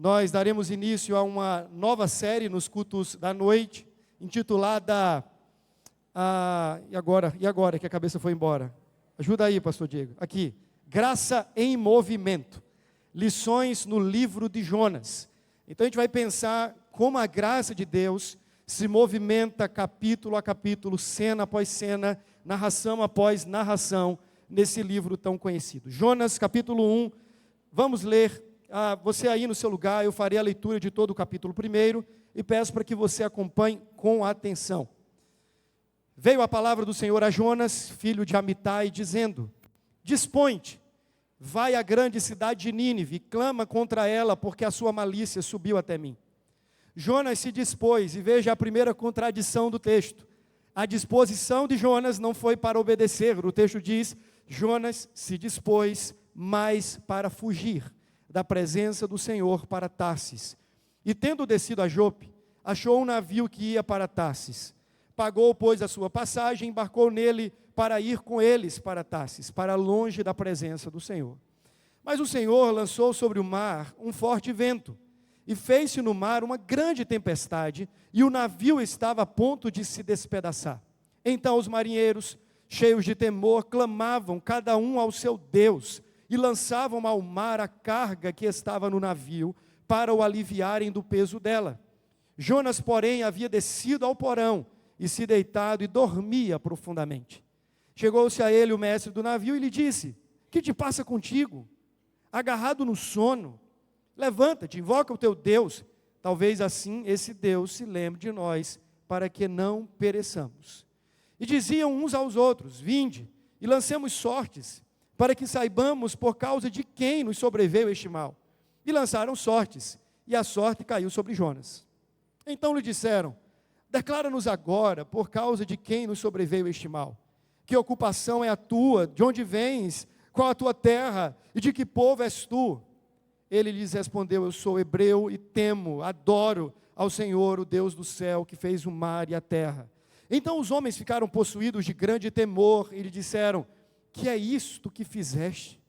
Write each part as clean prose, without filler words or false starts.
nós daremos início a uma nova série nos cultos da noite, intitulada... E agora que a cabeça foi embora? Ajuda aí, pastor Diego. Aqui, Graça em Movimento. Lições no livro de Jonas. Então a gente vai pensar como a graça de Deus se movimenta capítulo a capítulo, cena após cena, narração após narração, nesse livro tão conhecido. Jonas, capítulo 1, vamos ler, você aí no seu lugar, eu farei a leitura de todo o capítulo 1, e peço para que você acompanhe com atenção. Veio a palavra do Senhor a Jonas, filho de Amitai, dizendo: Dispõe-te, vai à grande cidade de Nínive, e clama contra ela, porque a sua malícia subiu até mim. Jonas se dispôs, e veja a primeira contradição do texto. A disposição de Jonas não foi para obedecer. O texto diz: Jonas se dispôs, mas para fugir da presença do Senhor para Tarsis. E tendo descido a Jope, achou um navio que ia para Tarsis. Pagou, pois, a sua passagem, embarcou nele para ir com eles para Tarsis, para longe da presença do Senhor. Mas o Senhor lançou sobre o mar um forte vento, e fez-se no mar uma grande tempestade, e o navio estava a ponto de se despedaçar. Então os marinheiros, cheios de temor, clamavam cada um ao seu Deus, e lançavam ao mar a carga que estava no navio, para o aliviarem do peso dela. Jonas, porém, havia descido ao porão, e se deitado, e dormia profundamente. Chegou-se a ele o mestre do navio, e lhe disse: Que te passa contigo? Agarrado no sono? Levanta-te, invoca o teu Deus, talvez assim esse Deus se lembre de nós, para que não pereçamos. E diziam uns aos outros: Vinde, e lancemos sortes, para que saibamos por causa de quem nos sobreveio este mal. E lançaram sortes, e a sorte caiu sobre Jonas. Então lhe disseram: Declara-nos agora, por causa de quem nos sobreveio este mal. Que ocupação é a tua? De onde vens? Qual a tua terra? E de que povo és tu? Ele lhes respondeu: Eu sou hebreu e temo, adoro ao Senhor, o Deus do céu, que fez o mar e a terra. Então os homens ficaram possuídos de grande temor e lhe disseram: Que é isto que fizeste?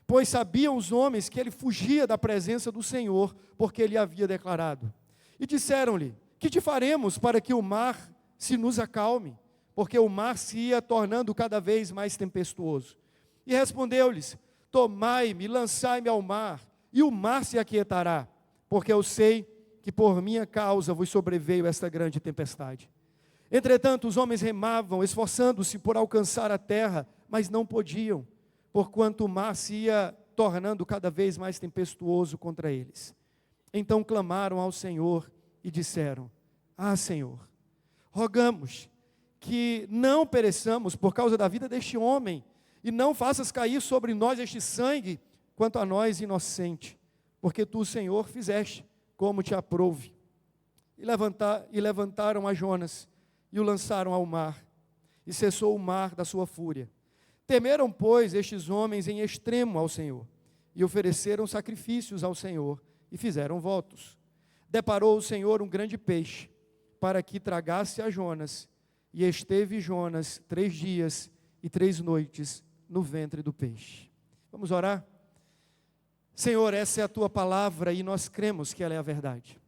Pois sabiam os homens que ele fugia da presença do Senhor, porque ele havia declarado. E disseram-lhe: Que te faremos para que o mar se nos acalme? Porque o mar se ia tornando cada vez mais tempestuoso. E respondeu-lhes: Tomai-me, lançai-me ao mar, e o mar se aquietará, porque eu sei que por minha causa vos sobreveio esta grande tempestade. Entretanto, os homens remavam, esforçando-se por alcançar a terra, mas não podiam, porquanto o mar se ia tornando cada vez mais tempestuoso contra eles. Então clamaram ao Senhor e disseram: Senhor, rogamos que não pereçamos por causa da vida deste homem, e não faças cair sobre nós este sangue, quanto a nós inocente, porque tu, Senhor, fizeste como te aprouve. E levantaram a Jonas, e o lançaram ao mar, e cessou o mar da sua fúria. Temeram, pois, estes homens em extremo ao Senhor, e ofereceram sacrifícios ao Senhor, e fizeram votos. Deparou o Senhor um grande peixe, para que tragasse a Jonas, e esteve Jonas 3 dias e 3 noites no ventre do peixe. Vamos orar? Senhor, essa é a tua palavra, e nós cremos que ela é a verdade.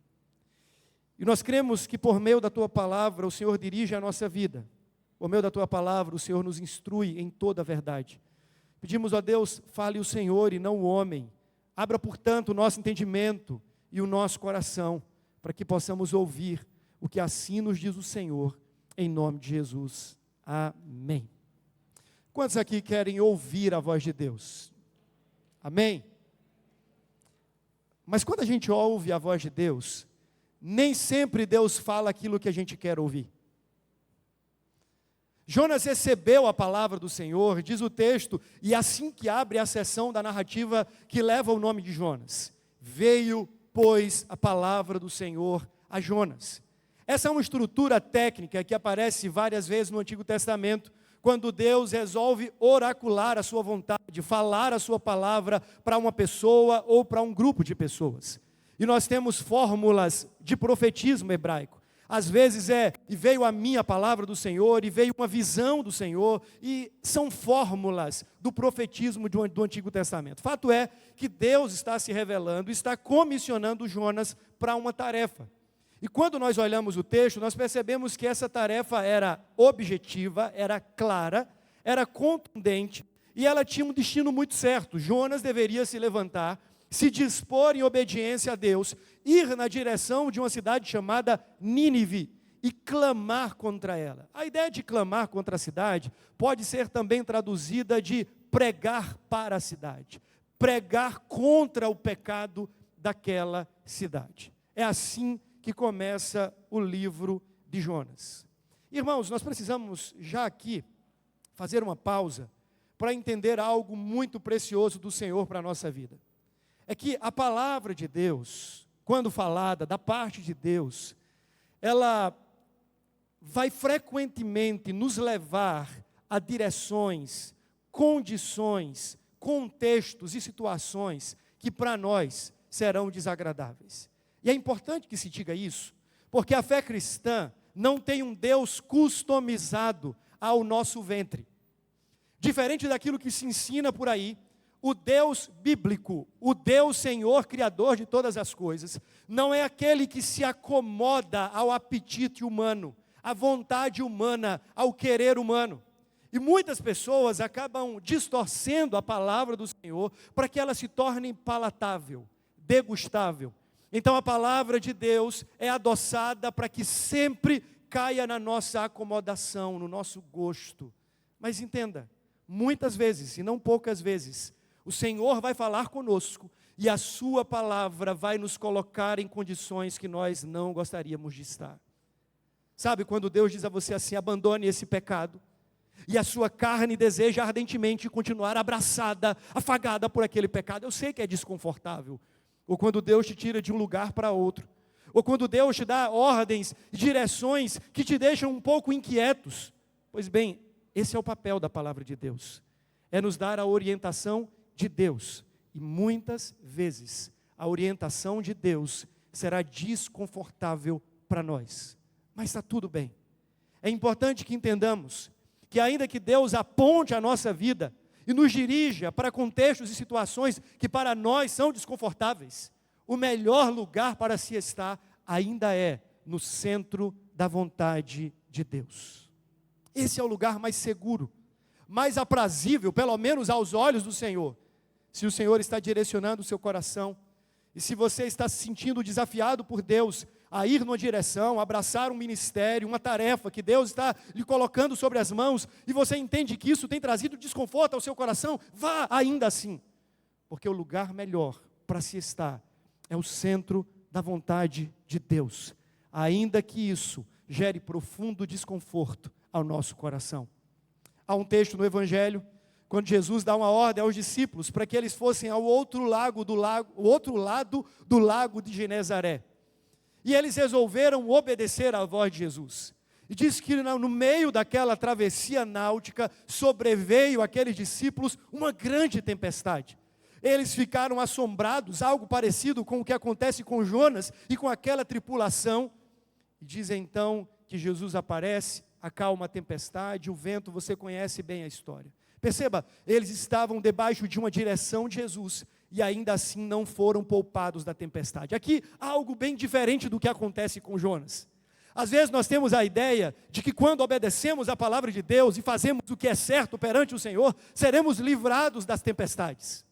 E nós cremos que por meio da tua palavra o Senhor dirige a nossa vida. Por meio da tua palavra o Senhor nos instrui em toda a verdade. Pedimos a Deus: fale o Senhor e não o homem. Abra, portanto, o nosso entendimento e o nosso coração, para que possamos ouvir o que assim nos diz o Senhor, em nome de Jesus. Amém. Quantos aqui querem ouvir a voz de Deus? Amém? Mas quando a gente ouve a voz de Deus, nem sempre Deus fala aquilo que a gente quer ouvir. Jonas recebeu a palavra do Senhor, diz o texto, e assim que abre a seção da narrativa que leva o nome de Jonas. Veio, pois, a palavra do Senhor a Jonas. Essa é uma estrutura técnica que aparece várias vezes no Antigo Testamento, quando Deus resolve oracular a sua vontade, falar a sua palavra para uma pessoa ou para um grupo de pessoas. E nós temos fórmulas de profetismo hebraico. Às vezes e veio a mim a palavra do Senhor, e veio uma visão do Senhor, e são fórmulas do profetismo do Antigo Testamento. Fato é que Deus está se revelando, está comissionando Jonas para uma tarefa. E quando nós olhamos o texto, nós percebemos que essa tarefa era objetiva, era clara, era contundente, e ela tinha um destino muito certo. Jonas deveria se levantar, se dispor em obediência a Deus, ir na direção de uma cidade chamada Nínive e clamar contra ela. A ideia de clamar contra a cidade pode ser também traduzida de pregar para a cidade, pregar contra o pecado daquela cidade. É assim que começa o livro de Jonas. Irmãos, nós precisamos já aqui fazer uma pausa para entender algo muito precioso do Senhor para a nossa vida. É que a palavra de Deus, quando falada da parte de Deus, ela vai frequentemente nos levar a direções, condições, contextos e situações que para nós serão desagradáveis. E é importante que se diga isso, porque a fé cristã não tem um Deus customizado ao nosso ventre. Diferente daquilo que se ensina por aí, o Deus bíblico, o Deus Senhor, Criador de todas as coisas, não é aquele que se acomoda ao apetite humano, à vontade humana, ao querer humano. E muitas pessoas acabam distorcendo a palavra do Senhor para que ela se torne palatável, degustável. Então a palavra de Deus é adoçada para que sempre caia na nossa acomodação, no nosso gosto. Mas entenda, muitas vezes, e não poucas vezes, o Senhor vai falar conosco e a sua palavra vai nos colocar em condições que nós não gostaríamos de estar. Sabe quando Deus diz a você assim, abandone esse pecado, e a sua carne deseja ardentemente continuar abraçada, afagada por aquele pecado. Eu sei que é desconfortável. Ou quando Deus te tira de um lugar para outro. Ou quando Deus te dá ordens e direções que te deixam um pouco inquietos. Pois bem, esse é o papel da palavra de Deus. É nos dar a orientação de Deus. E muitas vezes a orientação de Deus será desconfortável para nós. Mas está tudo bem. É importante que entendamos que ainda que Deus aponte a nossa vida e nos dirija para contextos e situações que para nós são desconfortáveis, o melhor lugar para se estar ainda é no centro da vontade de Deus. Esse é o lugar mais seguro, mais aprazível, pelo menos aos olhos do Senhor. Se o Senhor está direcionando o seu coração, e se você está se sentindo desafiado por Deus a ir numa direção, abraçar um ministério, uma tarefa que Deus está lhe colocando sobre as mãos, e você entende que isso tem trazido desconforto ao seu coração, vá ainda assim, porque o lugar melhor para se estar é o centro da vontade de Deus, ainda que isso gere profundo desconforto ao nosso coração. Há um texto no Evangelho, quando Jesus dá uma ordem aos discípulos para que eles fossem ao outro lado do lago de Genezaré. E eles resolveram obedecer à voz de Jesus. E diz que no meio daquela travessia náutica, sobreveio àqueles discípulos uma grande tempestade. Eles ficaram assombrados, algo parecido com o que acontece com Jonas e com aquela tripulação. E diz então que Jesus aparece, acalma a tempestade, o vento, você conhece bem a história. Perceba, eles estavam debaixo de uma direção de Jesus, e ainda assim não foram poupados da tempestade. Aqui há algo bem diferente do que acontece com Jonas. Às vezes nós temos a ideia de que quando obedecemos a palavra de Deus e fazemos o que é certo perante o Senhor, seremos livrados das tempestades.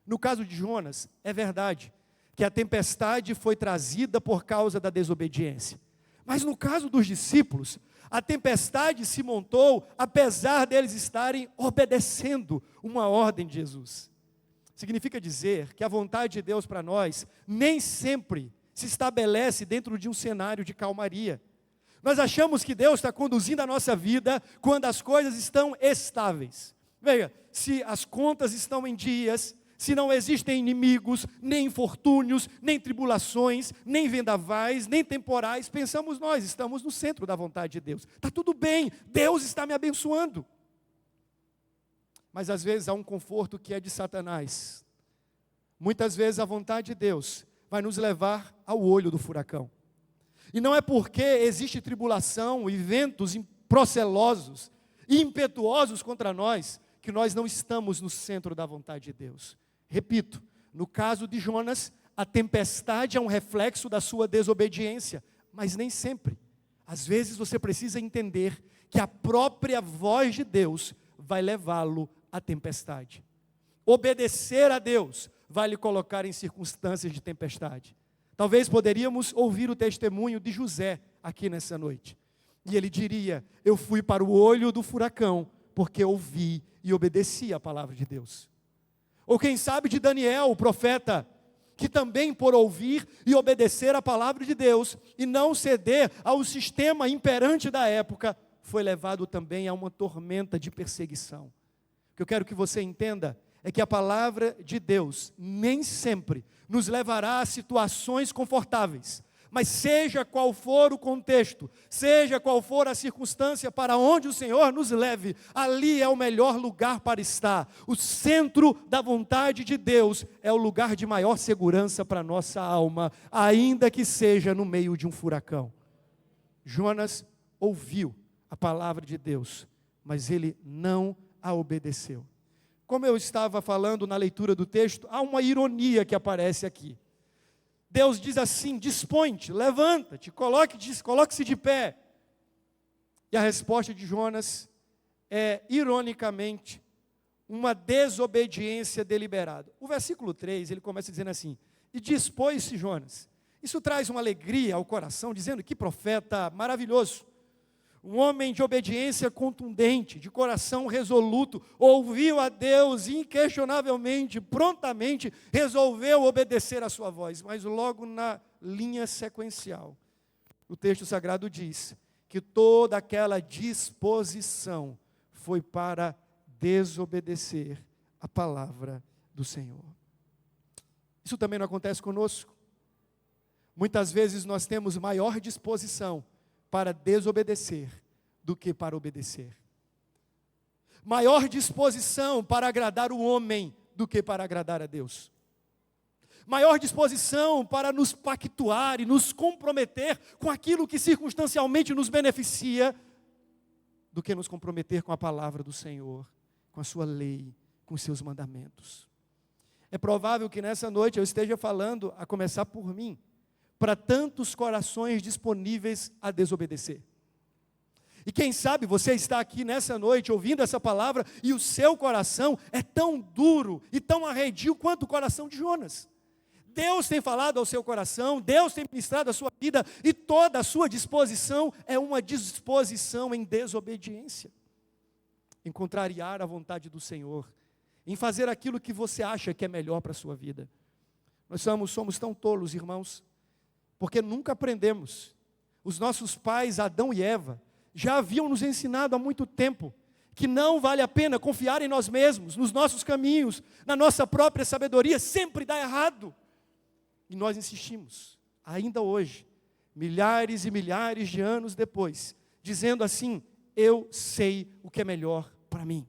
No caso de Jonas, é verdade que a tempestade foi trazida por causa da desobediência. Mas no caso dos discípulos, a tempestade se montou apesar deles estarem obedecendo uma ordem de Jesus. Significa dizer que a vontade de Deus para nós nem sempre se estabelece dentro de um cenário de calmaria. Nós achamos que Deus está conduzindo a nossa vida quando as coisas estão estáveis. Veja, se as contas estão em dias, se não existem inimigos, nem infortúnios, nem tribulações, nem vendavais, nem temporais, pensamos nós, estamos no centro da vontade de Deus. Está tudo bem, Deus está me abençoando. Mas às vezes há um conforto que é de Satanás. Muitas vezes a vontade de Deus vai nos levar ao olho do furacão. E não é porque existe tribulação e ventos procelosos e impetuosos contra nós, que nós não estamos no centro da vontade de Deus. Repito, no caso de Jonas, a tempestade é um reflexo da sua desobediência, mas nem sempre. Às vezes você precisa entender que a própria voz de Deus vai levá-lo à tempestade. Obedecer a Deus vai lhe colocar em circunstâncias de tempestade. Talvez poderíamos ouvir o testemunho de José aqui nessa noite. E ele diria: eu fui para o olho do furacão, porque ouvi e obedeci a palavra de Deus. Ou quem sabe de Daniel, o profeta, que também por ouvir e obedecer a palavra de Deus, e não ceder ao sistema imperante da época, foi levado também a uma tormenta de perseguição. O que eu quero que você entenda é que a palavra de Deus nem sempre nos levará a situações confortáveis, mas seja qual for o contexto, seja qual for a circunstância para onde o Senhor nos leve, ali é o melhor lugar para estar. O centro da vontade de Deus é o lugar de maior segurança para a nossa alma, ainda que seja no meio de um furacão. Jonas ouviu a palavra de Deus, mas ele não a obedeceu. Como eu estava falando na leitura do texto, há uma ironia que aparece aqui. Deus diz assim: dispõe-te, levanta-te, coloque-se de pé. E a resposta de Jonas é, ironicamente, uma desobediência deliberada. O versículo 3, ele começa dizendo assim: e dispôs-se Jonas. Isso traz uma alegria ao coração, dizendo: que profeta maravilhoso. Um homem de obediência contundente, de coração resoluto, ouviu a Deus inquestionavelmente, prontamente, resolveu obedecer a sua voz. Mas logo na linha sequencial, o texto sagrado diz que toda aquela disposição foi para desobedecer a palavra do Senhor. Isso também não acontece conosco. Muitas vezes nós temos maior disposição para desobedecer do que para obedecer. Maior disposição para agradar o homem do que para agradar a Deus. Maior disposição para nos pactuar e nos comprometer com aquilo que circunstancialmente nos beneficia, do que nos comprometer com a palavra do Senhor, com a sua lei, com os seus mandamentos. É provável que nessa noite eu esteja falando, a começar por mim, para tantos corações disponíveis a desobedecer. E quem sabe você está aqui nessa noite ouvindo essa palavra e o seu coração é tão duro e tão arredio quanto o coração de Jonas. Deus tem falado ao seu coração, Deus tem ministrado a sua vida e toda a sua disposição é uma disposição em desobediência, em contrariar a vontade do Senhor, em fazer aquilo que você acha que é melhor para a sua vida. Nós somos tão tolos, irmãos, porque nunca aprendemos. Os nossos pais, Adão e Eva, já haviam nos ensinado há muito tempo que não vale a pena confiar em nós mesmos, nos nossos caminhos, na nossa própria sabedoria, sempre dá errado. E nós insistimos, ainda hoje, milhares e milhares de anos depois, dizendo assim: eu sei o que é melhor para mim.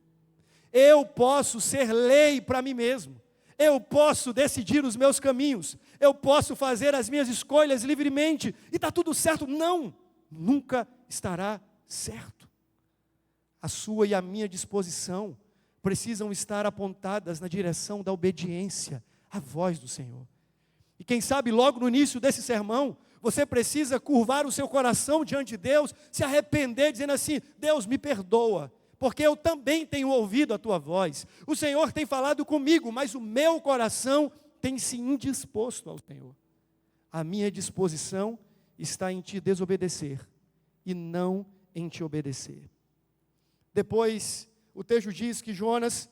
Eu posso ser lei para mim mesmo. Eu posso decidir os meus caminhos, eu posso fazer as minhas escolhas livremente, e está tudo certo. Não, nunca estará certo. A sua e a minha disposição precisam estar apontadas na direção da obediência à voz do Senhor. E quem sabe logo no início desse sermão, você precisa curvar o seu coração diante de Deus, se arrepender, dizendo assim: Deus, me perdoa, porque eu também tenho ouvido a tua voz. O Senhor tem falado comigo, mas o meu coração tem se indisposto ao Senhor. A minha disposição está em te desobedecer e não em te obedecer. Depois, o texto diz que Jonas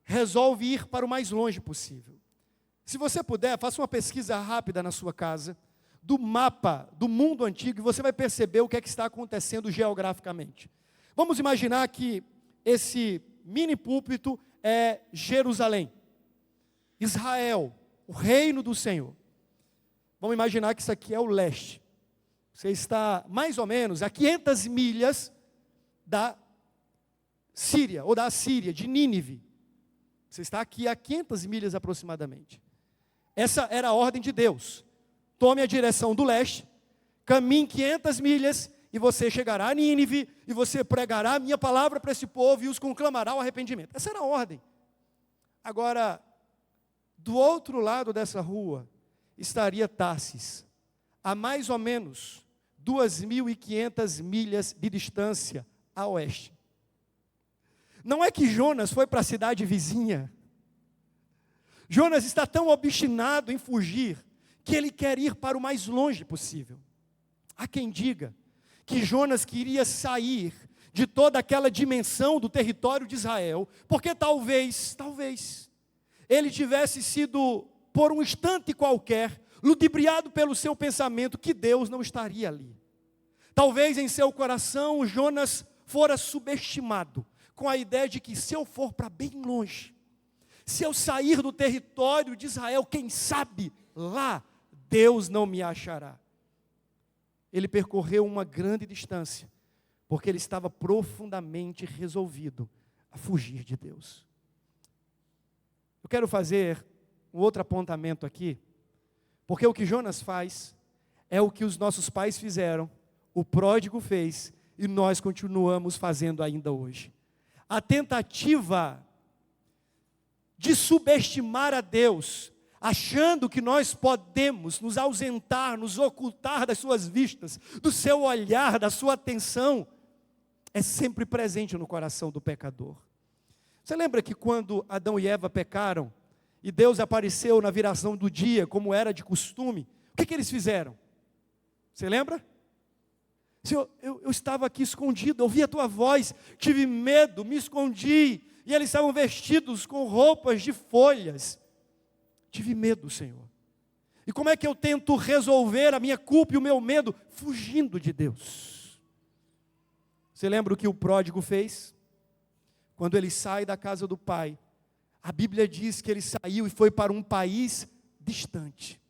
resolve ir para o mais longe possível. Se você puder, faça uma pesquisa rápida na sua casa, do mapa do mundo antigo, e você vai perceber o que é que está acontecendo geograficamente. Vamos imaginar que esse mini púlpito é Jerusalém, Israel, o reino do Senhor. Vamos imaginar que isso aqui é o leste. Você está mais ou menos a 500 milhas da Síria, ou da Assíria, de Nínive. Você está aqui a 500 milhas aproximadamente. Essa era a ordem de Deus. Tome a direção do leste, caminhe 500 milhas e você chegará a Nínive e você pregará a minha palavra para esse povo e os conclamará ao arrependimento. Essa era a ordem. Agora, do outro lado dessa rua estaria Tarsis, a mais ou menos 2.500 milhas de distância a oeste. Não é que Jonas foi para a cidade vizinha. Jonas está tão obstinado em fugir que ele quer ir para o mais longe possível. Há quem diga que Jonas queria sair de toda aquela dimensão do território de Israel, porque talvez ele tivesse sido, por um instante qualquer, ludibriado pelo seu pensamento que Deus não estaria ali. Talvez em seu coração Jonas fora subestimado, com a ideia de que se eu for para bem longe, se eu sair do território de Israel, quem sabe lá Deus não me achará. Ele percorreu uma grande distância, porque ele estava profundamente resolvido a fugir de Deus. Eu quero fazer um outro apontamento aqui, porque o que Jonas faz é o que os nossos pais fizeram, o pródigo fez e nós continuamos fazendo ainda hoje. A tentativa de subestimar a Deus, achando que nós podemos nos ausentar, nos ocultar das suas vistas, do seu olhar, da sua atenção, é sempre presente no coração do pecador. Você lembra que quando Adão e Eva pecaram, e Deus apareceu na viração do dia, como era de costume, o que eles fizeram? Você lembra? Senhor, eu estava aqui escondido, ouvi a tua voz, tive medo, me escondi, e eles estavam vestidos com roupas de folhas. Tive medo, Senhor. E como é que eu tento resolver a minha culpa e o meu medo? Fugindo de Deus. Você lembra o que o pródigo fez? Quando ele sai da casa do pai, a Bíblia diz que ele saiu e foi para um país distante.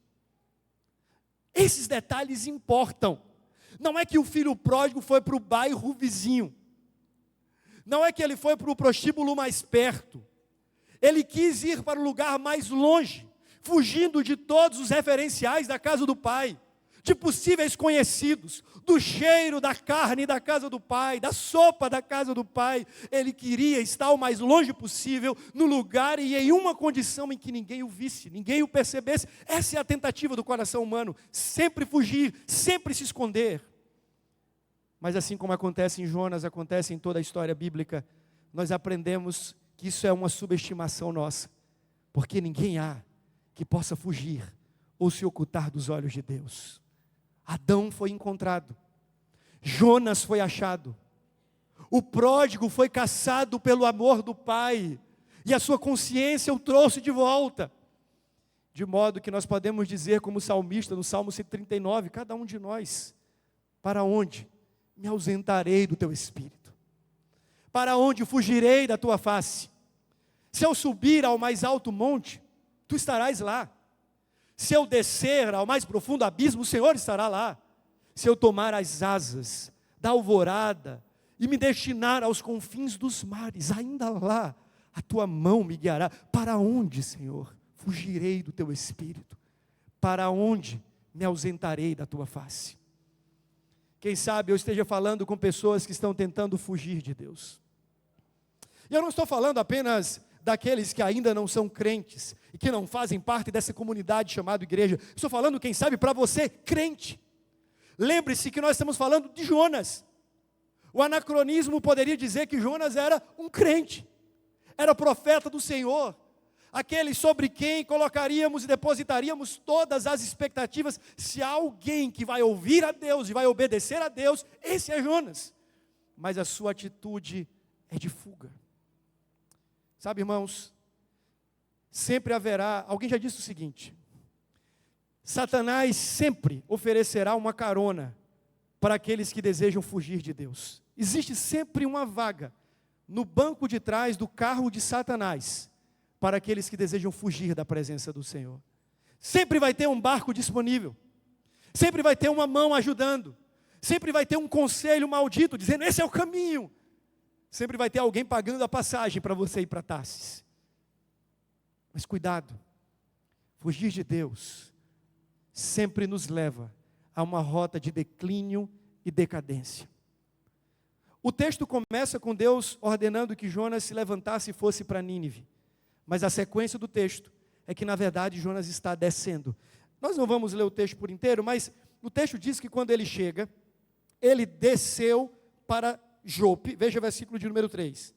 Esses detalhes importam. Não é que o filho pródigo foi para o bairro vizinho. Não é que ele foi para o prostíbulo mais perto. Ele quis ir para o lugar mais longe, fugindo de todos os referenciais da casa do pai, de possíveis conhecidos, do cheiro da carne da casa do pai, da sopa da casa do pai. Ele queria estar o mais longe possível, no lugar e em uma condição em que ninguém o visse, ninguém o percebesse. Essa é a tentativa do coração humano, sempre fugir, sempre se esconder. Mas assim como acontece em Jonas, acontece em toda a história bíblica, nós aprendemos que isso é uma subestimação nossa, porque ninguém há que possa fugir ou se ocultar dos olhos de Deus. Adão foi encontrado, Jonas foi achado, o pródigo foi caçado pelo amor do pai, e a sua consciência o trouxe de volta, de modo que nós podemos dizer como salmista no Salmo 139, cada um de nós, para onde me ausentarei do teu espírito? Para onde fugirei da tua face? Se eu subir ao mais alto monte, tu estarás lá. Se eu descer ao mais profundo abismo, o Senhor estará lá. Se eu tomar as asas da alvorada e me destinar aos confins dos mares, ainda lá a tua mão me guiará. Para onde, Senhor, fugirei do teu espírito? Para onde me ausentarei da tua face? Quem sabe eu esteja falando com pessoas que estão tentando fugir de Deus. E eu não estou falando apenas daqueles que ainda não são crentes e que não fazem parte dessa comunidade chamada igreja. Estou falando, quem sabe, para você, crente. Lembre-se que nós estamos falando de Jonas. O anacronismo poderia dizer que Jonas era um crente, era profeta do Senhor, aquele sobre quem colocaríamos e depositaríamos todas as expectativas. Se há alguém que vai ouvir a Deus e vai obedecer a Deus, esse é Jonas. Mas a sua atitude é de fuga. Sabe, irmãos, sempre haverá, alguém já disse o seguinte: Satanás sempre oferecerá uma carona para aqueles que desejam fugir de Deus. Existe sempre uma vaga no banco de trás do carro de Satanás para aqueles que desejam fugir da presença do Senhor. Sempre vai ter um barco disponível, sempre vai ter uma mão ajudando, sempre vai ter um conselho maldito dizendo: esse é o caminho. Sempre vai ter alguém pagando a passagem para você ir para Tarsis. Mas cuidado, fugir de Deus sempre nos leva a uma rota de declínio e decadência. O texto começa com Deus ordenando que Jonas se levantasse e fosse para Nínive. Mas a sequência do texto é que, na verdade, Jonas está descendo. Nós não vamos ler o texto por inteiro, mas o texto diz que quando ele chega, ele desceu para Jope. Veja o versículo de número 3.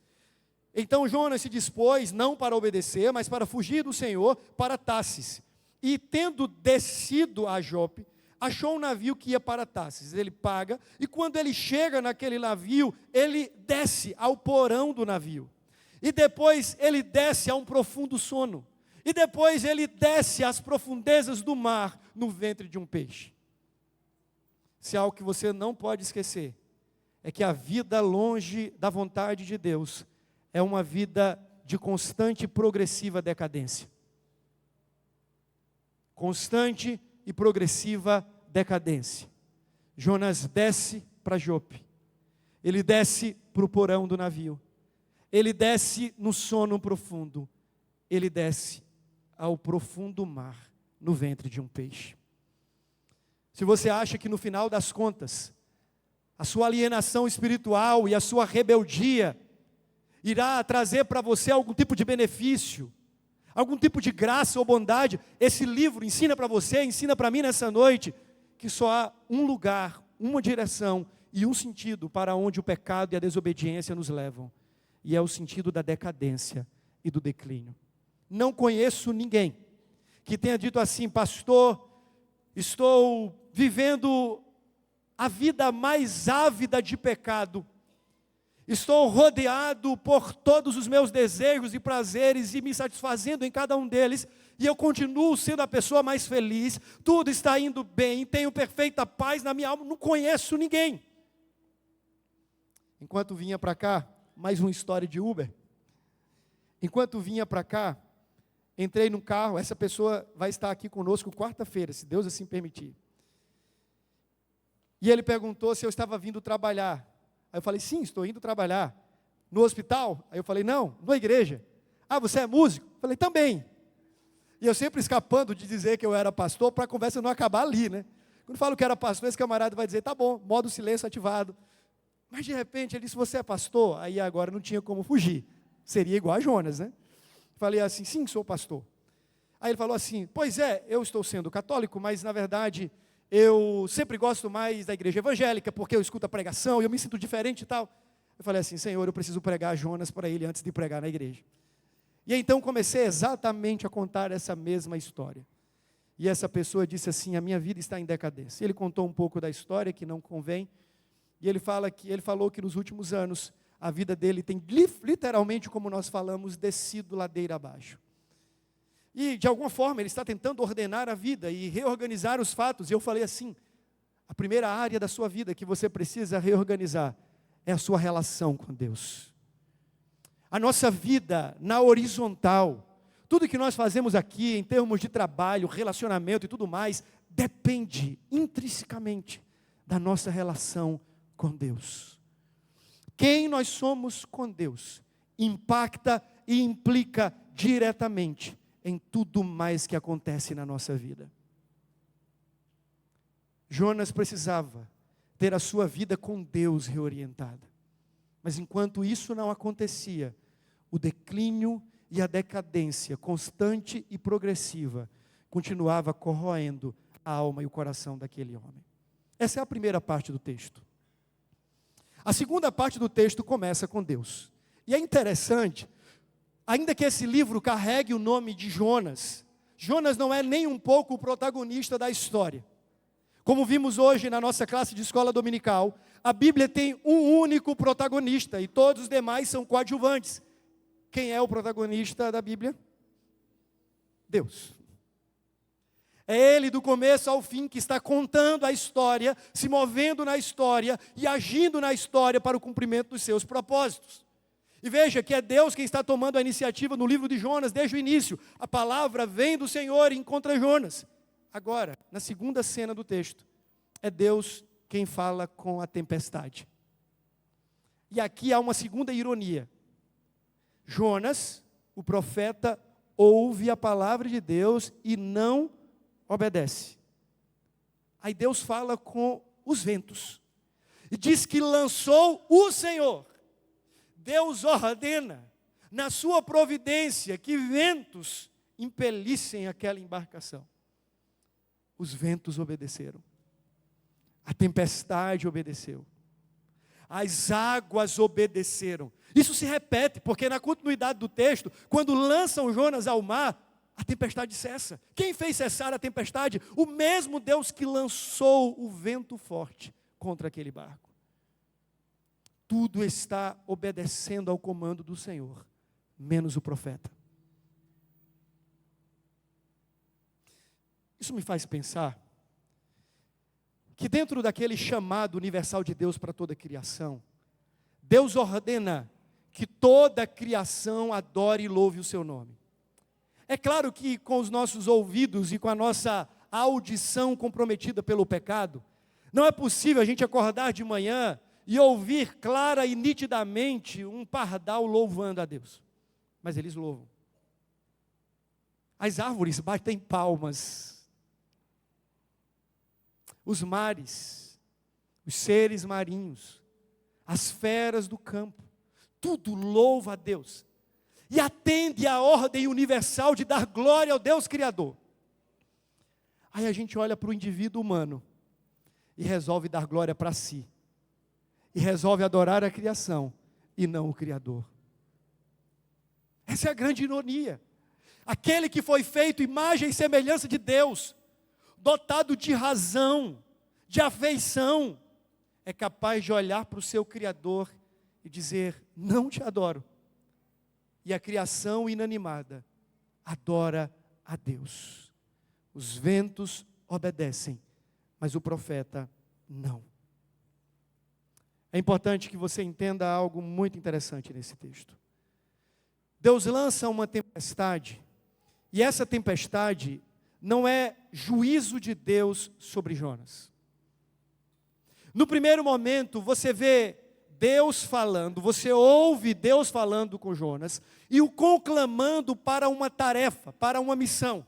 Então Jonas se dispôs, não para obedecer, mas para fugir do Senhor, para Tarsis. E tendo descido a Jope, achou um navio que ia para Tarsis. Ele paga, e quando ele chega naquele navio, ele desce ao porão do navio. E depois ele desce a um profundo sono. E depois ele desce às profundezas do mar, no ventre de um peixe. Se há algo que você não pode esquecer, é que a vida longe da vontade de Deus é uma vida de constante e progressiva decadência. Constante e progressiva decadência. Jonas desce para Jope. Ele desce para o porão do navio. Ele desce no sono profundo. Ele desce ao profundo mar, no ventre de um peixe. Se você acha que no final das contas, a sua alienação espiritual e a sua rebeldia irá trazer para você algum tipo de benefício, algum tipo de graça ou bondade, esse livro ensina para você, ensina para mim nessa noite, que só há um lugar, uma direção e um sentido para onde o pecado e a desobediência nos levam. E é o sentido da decadência e do declínio. Não conheço ninguém que tenha dito assim: pastor, estou vivendo a vida mais ávida de pecado. Estou rodeado por todos os meus desejos e prazeres e me satisfazendo em cada um deles. E eu continuo sendo a pessoa mais feliz. Tudo está indo bem, tenho perfeita paz na minha alma. Não conheço ninguém. Enquanto vinha para cá, mais uma história de Uber. Enquanto vinha para cá, entrei no carro. Essa pessoa vai estar aqui conosco quarta-feira, se Deus assim permitir. E ele perguntou se eu estava vindo trabalhar. Aí eu falei: sim, estou indo trabalhar. No hospital? Aí eu falei: não, na igreja. Ah, você é músico? Eu falei: também. E eu sempre escapando de dizer que eu era pastor, para a conversa não acabar ali, né? Quando eu falo que era pastor, esse camarada vai dizer: tá bom, modo silêncio ativado. Mas de repente ele disse: você é pastor? Aí agora não tinha como fugir. Seria igual a Jonas, né? Falei assim: sim, sou pastor. Aí ele falou assim: pois é, eu estou sendo católico, mas na verdade eu sempre gosto mais da igreja evangélica, porque eu escuto a pregação e eu me sinto diferente e tal. Eu falei assim: Senhor, eu preciso pregar Jonas para ele antes de pregar na igreja. E então comecei exatamente a contar essa mesma história. E essa pessoa disse assim: a minha vida está em decadência. Ele contou um pouco da história, que não convém. E ele falou que nos últimos anos, a vida dele tem literalmente, como nós falamos, descido ladeira abaixo. E de alguma forma ele está tentando ordenar a vida e reorganizar os fatos. E eu falei assim: a primeira área da sua vida que você precisa reorganizar é a sua relação com Deus. A nossa vida na horizontal, tudo que nós fazemos aqui em termos de trabalho, relacionamento e tudo mais, depende intrinsecamente da nossa relação com Deus. Quem nós somos com Deus impacta e implica diretamente em tudo mais que acontece na nossa vida. Jonas precisava ter a sua vida com Deus reorientada. Mas enquanto isso não acontecia, o declínio e a decadência constante e progressiva continuava corroendo a alma e o coração daquele homem. Essa é a primeira parte do texto. A segunda parte do texto começa com Deus. E é interessante, ainda que esse livro carregue o nome de Jonas, Jonas não é nem um pouco o protagonista da história. Como vimos hoje na nossa classe de escola dominical, a Bíblia tem um único protagonista e todos os demais são coadjuvantes. Quem é o protagonista da Bíblia? Deus. É Ele do começo ao fim que está contando a história, se movendo na história e agindo na história para o cumprimento dos seus propósitos. E veja que é Deus quem está tomando a iniciativa no livro de Jonas desde o início. A palavra vem do Senhor e encontra Jonas. Agora, na segunda cena do texto, é Deus quem fala com a tempestade. E aqui há uma segunda ironia. Jonas, o profeta, ouve a palavra de Deus e não obedece. Aí Deus fala com os ventos. E diz que lançou o Senhor. Deus ordena, na sua providência, que ventos impelissem aquela embarcação. Os ventos obedeceram. A tempestade obedeceu. As águas obedeceram. Isso se repete, porque na continuidade do texto, quando lançam Jonas ao mar, a tempestade cessa. Quem fez cessar a tempestade? O mesmo Deus que lançou o vento forte contra aquele barco. Tudo está obedecendo ao comando do Senhor, menos o profeta. Isso me faz pensar que dentro daquele chamado universal de Deus para toda a criação, Deus ordena que toda a criação adore e louve o seu nome. É claro que com os nossos ouvidos e com a nossa audição comprometida pelo pecado, não é possível a gente acordar de manhã e ouvir clara e nitidamente um pardal louvando a Deus. Mas eles louvam. As árvores batem palmas. Os mares, os seres marinhos, as feras do campo, tudo louva a Deus. E atende à ordem universal de dar glória ao Deus Criador. Aí a gente olha para o indivíduo humano e resolve dar glória para si. E resolve adorar a criação e não o Criador. Essa é a grande ironia. Aquele que foi feito imagem e semelhança de Deus, dotado de razão, de afeição, é capaz de olhar para o seu Criador e dizer: não te adoro. E a criação inanimada adora a Deus. Os ventos obedecem, mas o profeta não. É importante que você entenda algo muito interessante nesse texto. Deus lança uma tempestade, e essa tempestade não é juízo de Deus sobre Jonas. No primeiro momento, você vê Deus falando, você ouve Deus falando com Jonas e o conclamando para uma tarefa, para uma missão.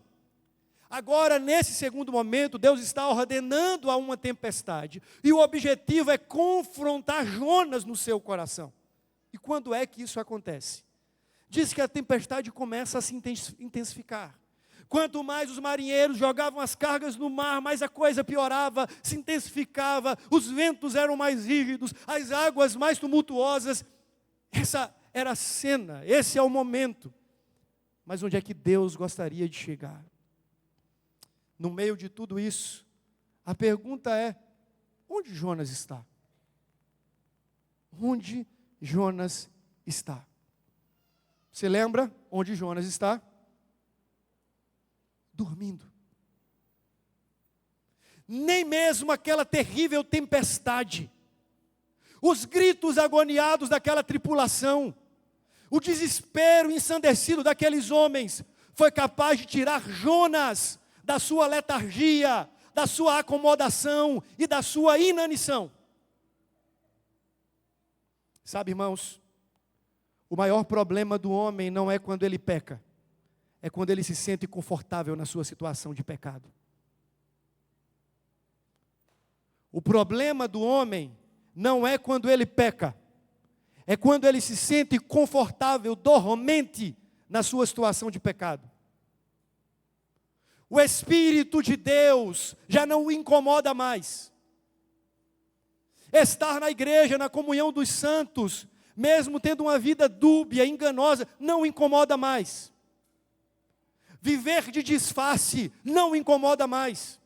Agora, nesse segundo momento, Deus está ordenando a uma tempestade e o objetivo é confrontar Jonas no seu coração. E quando é que isso acontece? Diz que a tempestade começa a se intensificar. Quanto mais os marinheiros jogavam as cargas no mar, mais a coisa piorava, se intensificava, os ventos eram mais rígidos, as águas mais tumultuosas. Essa era a cena, esse é o momento. Mas onde é que Deus gostaria de chegar? No meio de tudo isso, a pergunta é: onde Jonas está? Onde Jonas está? Você lembra onde Jonas está? Dormindo. Nem mesmo aquela terrível tempestade, os gritos agoniados daquela tripulação, o desespero ensandecido daqueles homens, foi capaz de tirar Jonas da sua letargia, da sua acomodação e da sua inanição. Sabe, irmãos, o maior problema do homem não é quando ele peca, é quando ele se sente confortável na sua situação de pecado. O problema do homem não é quando ele peca, é quando ele se sente confortável, dormente na sua situação de pecado. O Espírito de Deus já não o incomoda mais. Estar na igreja, na comunhão dos santos, mesmo tendo uma vida dúbia, enganosa, não o incomoda mais. Viver de disfarce não o incomoda mais.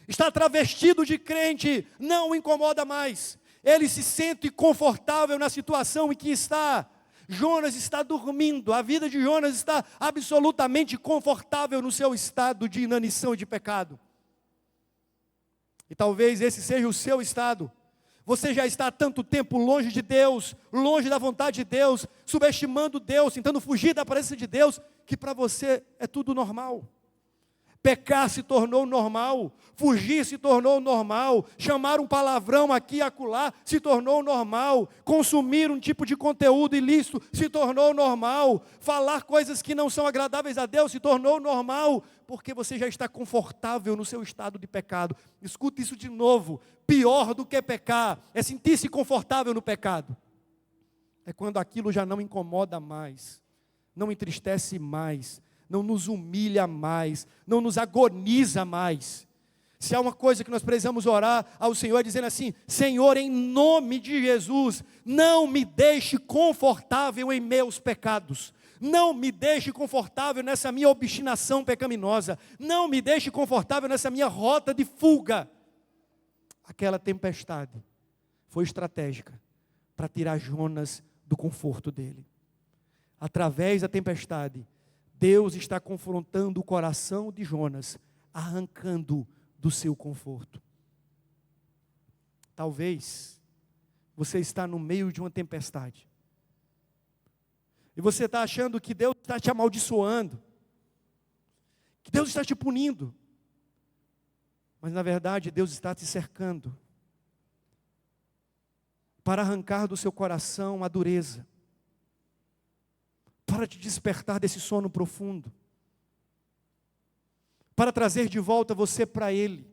Estar travestido de crente não o incomoda mais. Ele se sente confortável na situação em que está. Jonas está dormindo, a vida de Jonas está absolutamente confortável no seu estado de inanição e de pecado. E talvez esse seja o seu estado. Você já está há tanto tempo longe de Deus, longe da vontade de Deus, subestimando Deus, tentando fugir da presença de Deus, que para você é tudo normal. Pecar se tornou normal, fugir se tornou normal, chamar um palavrão aqui e acolá se tornou normal, consumir um tipo de conteúdo ilícito se tornou normal, falar coisas que não são agradáveis a Deus se tornou normal, porque você já está confortável no seu estado de pecado. Escuta isso de novo: pior do que pecar é sentir-se confortável no pecado. É quando aquilo já não incomoda mais, não entristece mais, não nos humilha mais, não nos agoniza mais. Se há uma coisa que nós precisamos orar ao Senhor, é dizendo assim: Senhor, em nome de Jesus, não me deixe confortável em meus pecados, não me deixe confortável nessa minha obstinação pecaminosa, não me deixe confortável nessa minha rota de fuga. Aquela tempestade foi estratégica para tirar Jonas do conforto dele. Através da tempestade, Deus está confrontando o coração de Jonas, arrancando do seu conforto. Talvez você está no meio de uma tempestade, e você está achando que Deus está te amaldiçoando, que Deus está te punindo, mas na verdade Deus está te cercando, para arrancar do seu coração a dureza, para te despertar desse sono profundo, para trazer de volta você para Ele,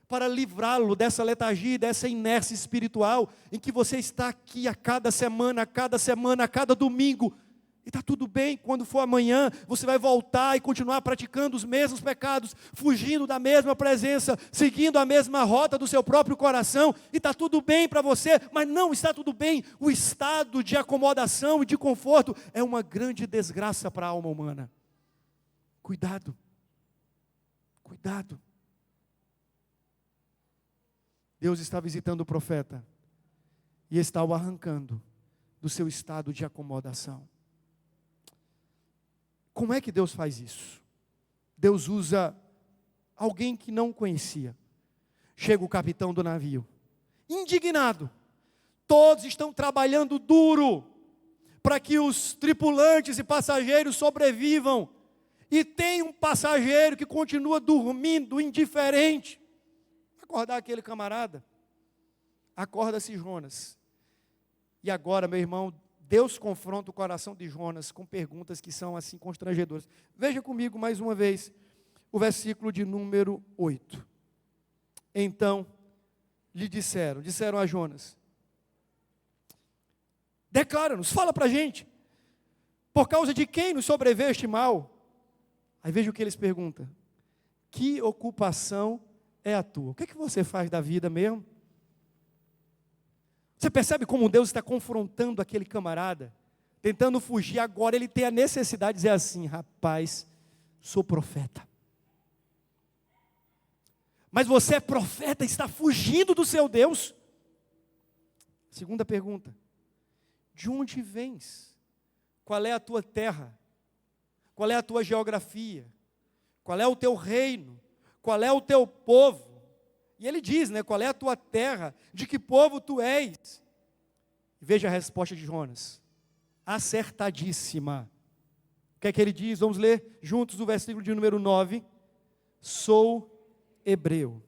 para livrá-lo dessa letargia, dessa inércia espiritual, em que você está aqui a cada semana, a cada domingo, e está tudo bem. Quando for amanhã, você vai voltar e continuar praticando os mesmos pecados, fugindo da mesma presença, seguindo a mesma rota do seu próprio coração, e está tudo bem para você, mas não está tudo bem. O estado de acomodação e de conforto é uma grande desgraça para a alma humana. Cuidado, cuidado. Deus está visitando o profeta e está o arrancando do seu estado de acomodação. Como é que Deus faz isso? Deus usa alguém que não conhecia. Chega o capitão do navio, indignado. Todos estão trabalhando duro para que os tripulantes e passageiros sobrevivam. E tem um passageiro que continua dormindo, indiferente. Acordar aquele camarada. Acorda-se Jonas. E agora, meu irmão, Deus confronta o coração de Jonas com perguntas que são assim constrangedoras. Veja comigo mais uma vez o versículo de número 8. Então lhe disseram a Jonas: declara-nos, fala para a gente, por causa de quem nos sobreveio este mal? Aí veja o que eles perguntam: que ocupação é a tua? O que é que você faz da vida mesmo? Você percebe como Deus está confrontando aquele camarada, tentando fugir. Agora ele tem a necessidade de dizer assim: rapaz, sou profeta. Mas você é profeta e está fugindo do seu Deus? Segunda pergunta: de onde vens? Qual é a tua terra? Qual é a tua geografia? Qual é o teu reino? Qual é o teu povo? E ele diz, qual é a tua terra? De que povo tu és? Veja a resposta de Jonas, acertadíssima. O que é que ele diz? Vamos ler juntos o versículo de número 9. Sou hebreu,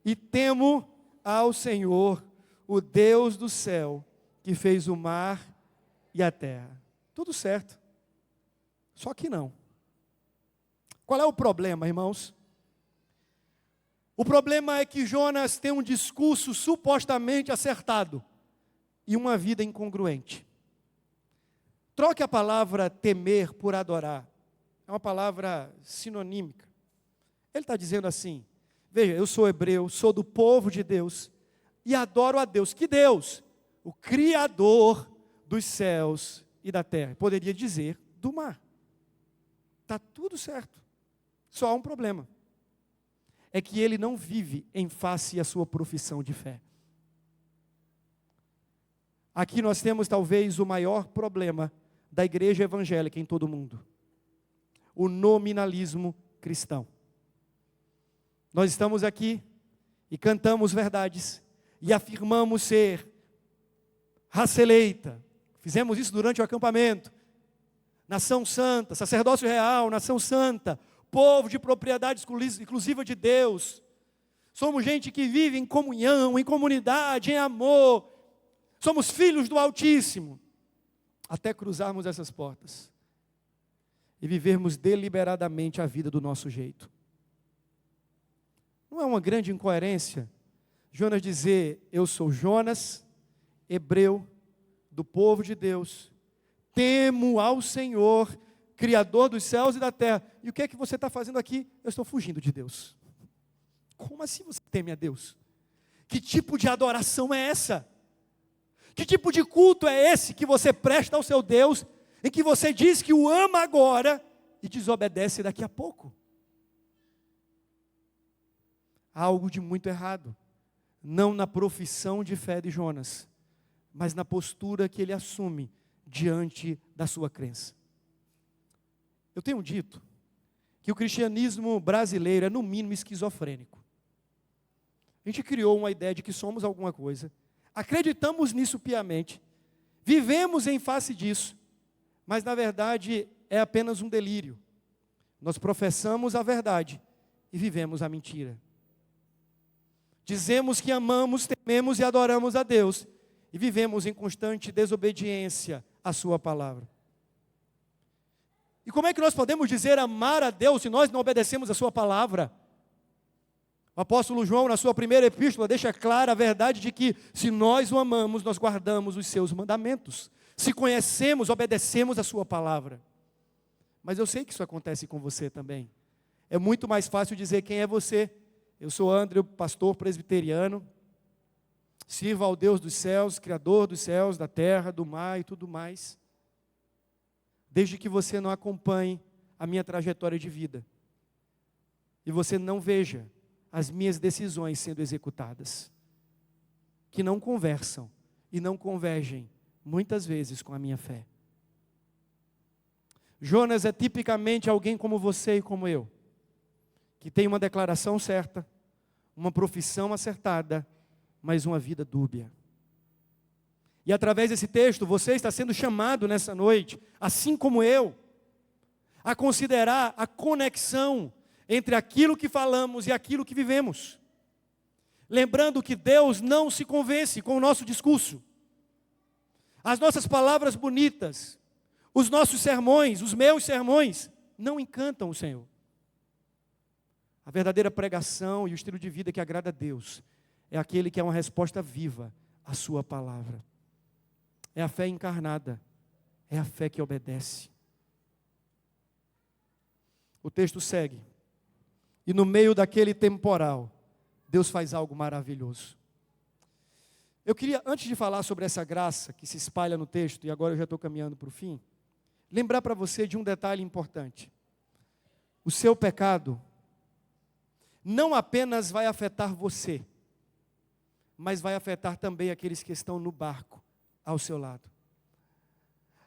e temo ao Senhor, o Deus do céu, que fez o mar e a terra. Tudo certo, só que não. Qual é o problema, irmãos? O problema é que Jonas tem um discurso supostamente acertado e uma vida incongruente. Troque a palavra temer por adorar. É uma palavra sinonímica. Ele está dizendo assim: veja, eu sou hebreu, sou do povo de Deus e adoro a Deus. Que Deus? O Criador dos céus e da terra. Poderia dizer do mar. Está tudo certo. Só há um problema. É que ele não vive em face à sua profissão de fé. Aqui nós temos talvez o maior problema da igreja evangélica em todo o mundo: o nominalismo cristão. Nós estamos aqui e cantamos verdades e afirmamos ser raça eleita. Fizemos isso durante o acampamento. Nação santa, sacerdócio real, nação santa, povo de propriedade exclusiva de Deus. Somos gente que vive em comunhão, em comunidade, em amor. Somos filhos do Altíssimo. Até cruzarmos essas portas e vivermos deliberadamente a vida do nosso jeito. Não é uma grande incoerência Jonas dizer: eu sou Jonas, hebreu, do povo de Deus, temo ao Senhor, Criador dos céus e da terra. E o que é que você está fazendo aqui? Eu estou fugindo de Deus. Como assim você teme a Deus? Que tipo de adoração é essa? Que tipo de culto é esse que você presta ao seu Deus, em que você diz que o ama agora e desobedece daqui a pouco? Há algo de muito errado, não na profissão de fé de Jonas, mas na postura que ele assume diante da sua crença. Eu tenho dito que o cristianismo brasileiro é no mínimo esquizofrênico. A gente criou uma ideia de que somos alguma coisa, acreditamos nisso piamente, vivemos em face disso, mas na verdade é apenas um delírio. Nós professamos a verdade e vivemos a mentira. Dizemos que amamos, tememos e adoramos a Deus e vivemos em constante desobediência à sua palavra. E como é que nós podemos dizer amar a Deus se nós não obedecemos a sua palavra? O apóstolo João, na sua primeira epístola, deixa clara a verdade de que se nós o amamos, nós guardamos os seus mandamentos. Se conhecemos, obedecemos a sua palavra. Mas eu sei que isso acontece com você também. É muito mais fácil dizer quem é você. Eu sou André, pastor presbiteriano, sirvo ao Deus dos céus, Criador dos céus, da terra, do mar e tudo mais. Desde que você não acompanhe a minha trajetória de vida e você não veja as minhas decisões sendo executadas, que não conversam e não convergem muitas vezes com a minha fé. Jonas é tipicamente alguém como você e como eu, que tem uma declaração certa, uma profissão acertada, mas uma vida dúbia. E através desse texto, você está sendo chamado nessa noite, assim como eu, a considerar a conexão entre aquilo que falamos e aquilo que vivemos. Lembrando que Deus não se convence com o nosso discurso. As nossas palavras bonitas, os nossos sermões, os meus sermões, não encantam o Senhor. A verdadeira pregação e o estilo de vida que agrada a Deus é aquele que é uma resposta viva à sua palavra. É a fé encarnada, é a fé que obedece. O texto segue. E no meio daquele temporal, Deus faz algo maravilhoso. Eu queria, antes de falar sobre essa graça que se espalha no texto, e agora eu já estou caminhando para o fim, lembrar para você de um detalhe importante. O seu pecado não apenas vai afetar você, mas vai afetar também aqueles que estão no barco ao seu lado.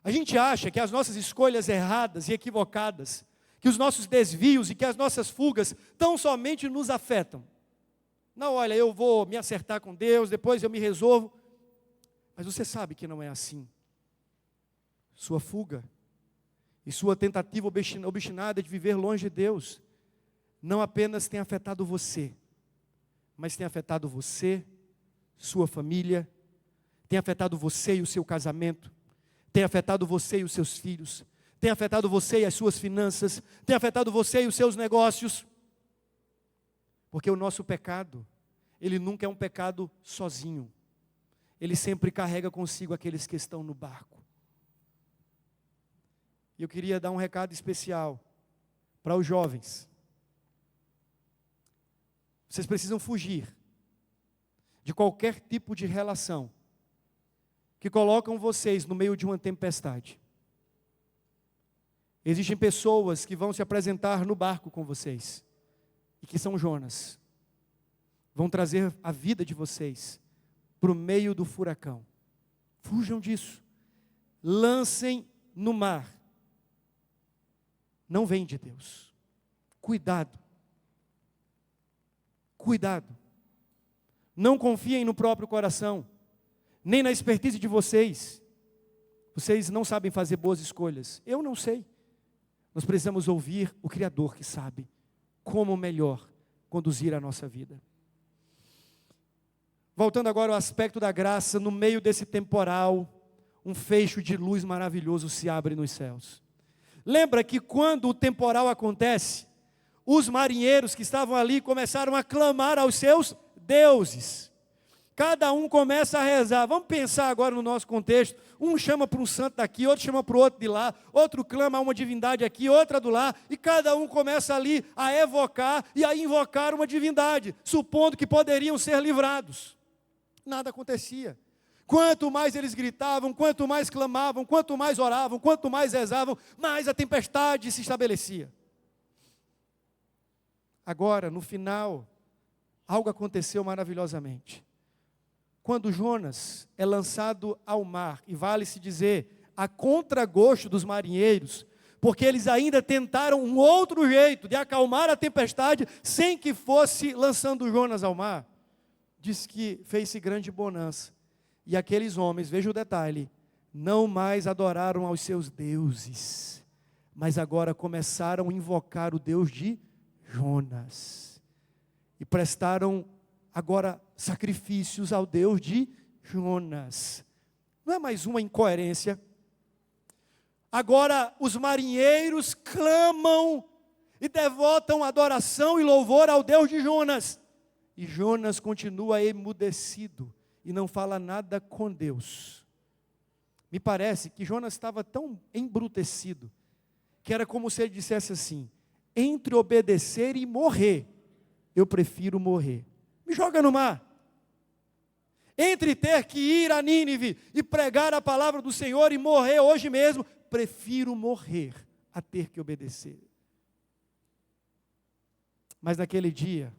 A gente acha que as nossas escolhas erradas e equivocadas, que os nossos desvios e que as nossas fugas tão somente nos afetam. Não, olha, eu vou me acertar com Deus, depois eu me resolvo. Mas você sabe que não é assim. Sua fuga e sua tentativa obstinada de viver longe de Deus não apenas tem afetado você, mas tem afetado você, sua família, tem afetado você e o seu casamento, tem afetado você e os seus filhos, tem afetado você e as suas finanças, tem afetado você e os seus negócios. Porque o nosso pecado, ele nunca é um pecado sozinho. Ele sempre carrega consigo aqueles que estão no barco. E eu queria dar um recado especial para os jovens. Vocês precisam fugir de qualquer tipo de relação que colocam vocês no meio de uma tempestade. Existem pessoas que vão se apresentar no barco com vocês e que são Jonas. Vão trazer a vida de vocês para o meio do furacão. Fujam disso. Lancem no mar. Não vem de Deus. Cuidado. Cuidado. Não confiem no próprio coração, nem na expertise de vocês. Vocês não sabem fazer boas escolhas. Eu não sei. Nós precisamos ouvir o Criador que sabe como melhor conduzir a nossa vida. Voltando agora ao aspecto da graça, no meio desse temporal, um feixe de luz maravilhoso se abre nos céus. Lembra que quando o temporal acontece, os marinheiros que estavam ali começaram a clamar aos seus deuses. Cada um começa a rezar. Vamos pensar agora no nosso contexto. Um chama para um santo daqui, outro chama para o outro de lá, outro clama a uma divindade aqui, outra do lá, e cada um começa ali a evocar e a invocar uma divindade, supondo que poderiam ser livrados. Nada acontecia. Quanto mais eles gritavam, quanto mais clamavam, quanto mais oravam, quanto mais rezavam, mais a tempestade se estabelecia. Agora, no final, algo aconteceu maravilhosamente. Quando Jonas é lançado ao mar, e vale-se dizer, a contragosto dos marinheiros, porque eles ainda tentaram um outro jeito de acalmar a tempestade, sem que fosse lançando Jonas ao mar, diz que fez-se grande bonança. E aqueles homens, veja o detalhe, não mais adoraram aos seus deuses, mas agora começaram a invocar o Deus de Jonas. E prestaram agora sacrifícios ao Deus de Jonas. Não é mais uma incoerência? Agora os marinheiros clamam e devotam adoração e louvor ao Deus de Jonas. E Jonas continua emudecido e não fala nada com Deus. Me parece que Jonas estava tão embrutecido, que era como se ele dissesse assim: entre obedecer e morrer, eu prefiro morrer. Me joga no mar. Entre ter que ir a Nínive e pregar a palavra do Senhor e morrer hoje mesmo, prefiro morrer a ter que obedecer. Mas naquele dia,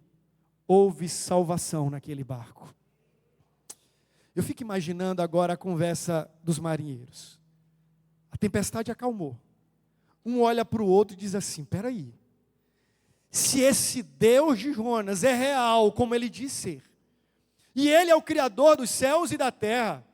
houve salvação naquele barco. Eu fico imaginando agora a conversa dos marinheiros. A tempestade acalmou. Um olha para o outro e diz assim: espera aí, se esse Deus de Jonas é real, como ele diz ser, e ele é o Criador dos céus e da terra,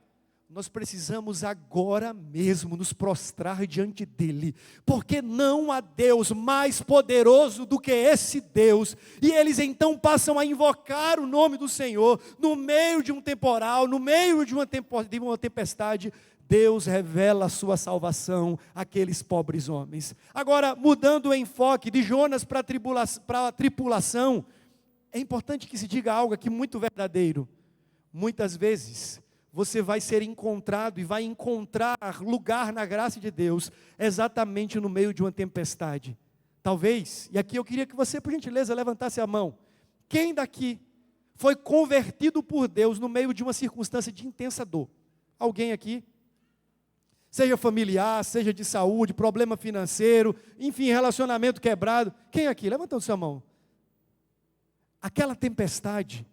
nós precisamos agora mesmo nos prostrar diante dele, porque não há Deus mais poderoso do que esse Deus. E eles então passam a invocar o nome do Senhor, no meio de um temporal, no meio de uma tempestade. Deus revela a sua salvação àqueles pobres homens. Agora, mudando o enfoque de Jonas para a tripulação, é importante que se diga algo aqui muito verdadeiro. Muitas vezes você vai ser encontrado e vai encontrar lugar na graça de Deus exatamente no meio de uma tempestade. Talvez, e aqui eu queria que você, por gentileza, levantasse a mão. Quem daqui foi convertido por Deus no meio de uma circunstância de intensa dor? Alguém aqui? Seja familiar, seja de saúde, problema financeiro, enfim, relacionamento quebrado. Quem aqui? Levantando sua mão. Aquela tempestade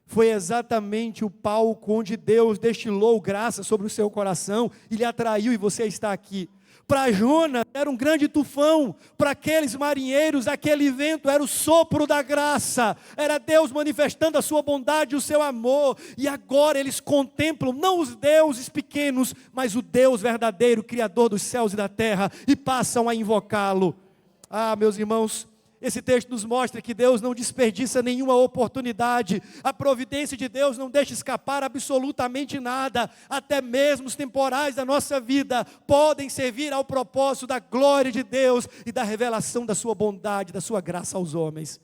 foi exatamente o palco onde Deus destilou graça sobre o seu coração e lhe atraiu, e você está aqui. Para Jonas era um grande tufão, para aqueles marinheiros aquele vento era o sopro da graça, era Deus manifestando a sua bondade e o seu amor, e agora eles contemplam não os deuses pequenos, mas o Deus verdadeiro, Criador dos céus e da terra, e passam a invocá-lo. Ah, meus irmãos, esse texto nos mostra que Deus não desperdiça nenhuma oportunidade, a providência de Deus não deixa escapar absolutamente nada, até mesmo os temporais da nossa vida podem servir ao propósito da glória de Deus e da revelação da sua bondade, da sua graça aos homens.